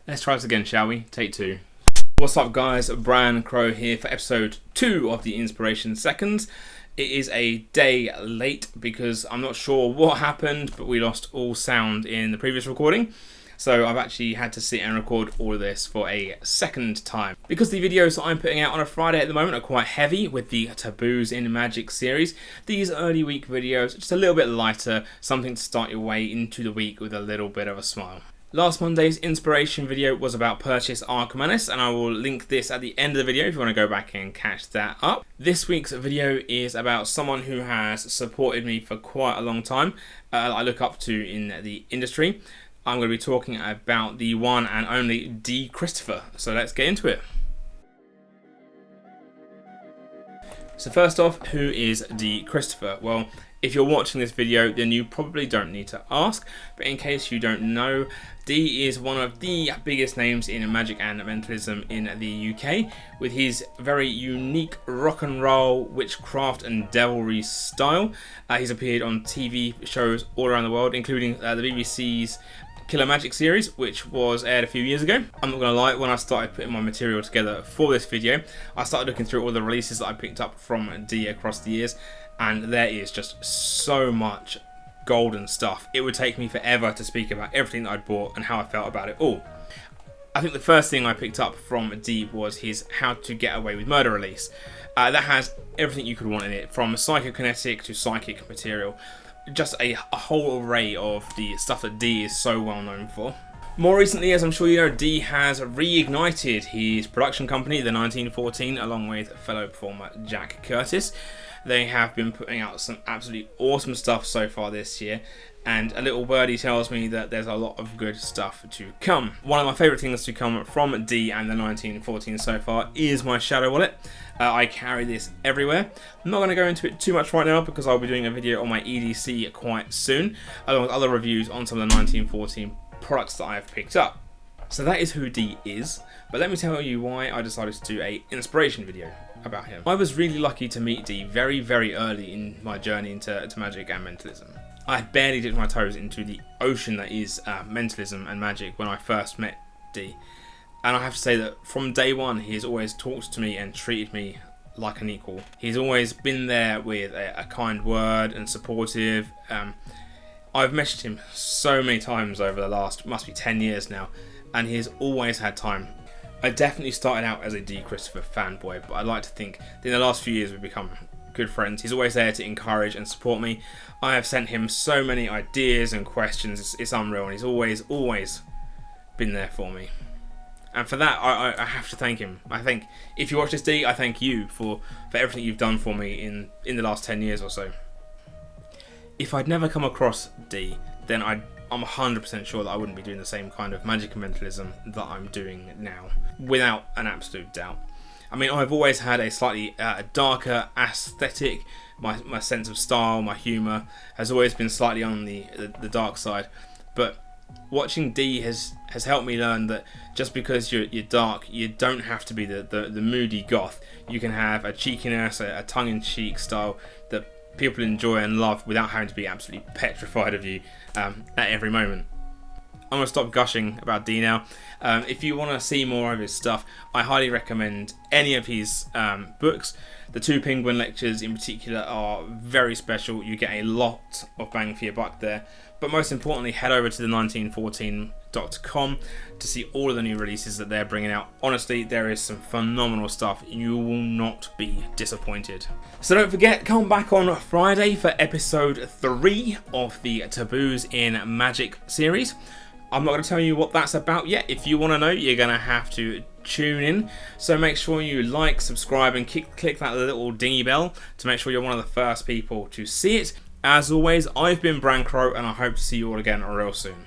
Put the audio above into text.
Let's try this again, shall we? Take two. What's up, guys? Brian Crow here for episode 2 of the Inspiration Seconds. It is a day late because I'm not sure what happened, but we lost all sound in the previous recording. So I've actually had to sit and record all of this for a second time. Because the videos that I'm putting out on a Friday at the moment are quite heavy with the Taboos in Magic series, these early week videos are just a little bit lighter, something to start your way into the week with a little bit of a smile. Last Monday's inspiration video was about Purchase Archimedes, and I will link this at the end of the video if you want to go back and catch that up. This week's video is about someone who has supported me for quite a long time, I look up to in the industry. I'm going to be talking about the one and only Dee Christopher, so let's get into it. So first off, who is Dee Christopher? Well, if you're watching this video, then you probably don't need to ask, but in case you don't know, Dee is one of the biggest names in magic and mentalism in the UK, with his very unique rock and roll, witchcraft and devilry style. He's appeared on TV shows all around the world, including the BBC's Killer Magic series, which was aired a few years ago. I'm not gonna lie, when I started putting my material together for this video, I started looking through all the releases that I picked up from Dee across the years, and there is just so much golden stuff. It would take me forever to speak about everything that I'd bought and how I felt about it all. I think the first thing I picked up from Dee was his How to Get Away with Murder release. That has everything you could want in it, from psychokinetic to psychic material. Just a whole array of the stuff that Dee is so well known for. More recently, as I'm sure you know, Dee has reignited his production company, The1914, along with fellow performer Jack Curtis. They have been putting out some absolutely awesome stuff so far this year, and a little birdie tells me that there's a lot of good stuff to come. One of my favourite things to come from Dee and The1914 so far is my shadow wallet. I carry this everywhere. I'm not going to go into it too much right now because I'll be doing a video on my EDC quite soon, along with other reviews on some of the 1914 products that I have picked up. So that is who Dee is, but let me tell you why I decided to do a inspiration video about him. I was really lucky to meet Dee very, very early in my journey into magic and mentalism. I had barely dipped my toes into the ocean that is mentalism and magic when I first met Dee. And I have to say that from day one, he has always talked to me and treated me like an equal. He's always been there with a kind word and supportive. I've messaged him so many times over the last, must be 10 years now, and he's always had time. I definitely started out as a Dee Christopher fanboy, but I'd like to think that in the last few years we've become good friends. He's always there to encourage and support me. I have sent him so many ideas and questions, it's unreal, and he's always been there for me. And for that, I have to thank him. I think, if you watch this, Dee, I thank you for everything you've done for me in the last 10 years or so. If I'd never come across Dee, then I'm 100% sure that I wouldn't be doing the same kind of magic and mentalism that I'm doing now, without an absolute doubt. I mean, I've always had a slightly darker aesthetic. My sense of style, my humour has always been slightly on the dark side, but watching Dee has helped me learn that just because you're dark, you don't have to be the moody goth. You can have a cheekiness, a tongue-in-cheek style that people enjoy and love without having to be absolutely petrified of you at every moment. I'm going to stop gushing about Dee now. If you want to see more of his stuff, I highly recommend any of his books. The 2 Penguin lectures in particular are very special. You get a lot of bang for your buck there. But most importantly, head over to the1914.com to see all of the new releases that they're bringing out. Honestly, there is some phenomenal stuff. You will not be disappointed. So don't forget, come back on Friday for episode 3 of the Taboos in Magic series. I'm not going to tell you what that's about yet. If you want to know, you're going to have to tune in. So make sure you like, subscribe, and click that little dingy bell to make sure you're one of the first people to see it. As always, I've been Brian Crow, and I hope to see you all again real soon.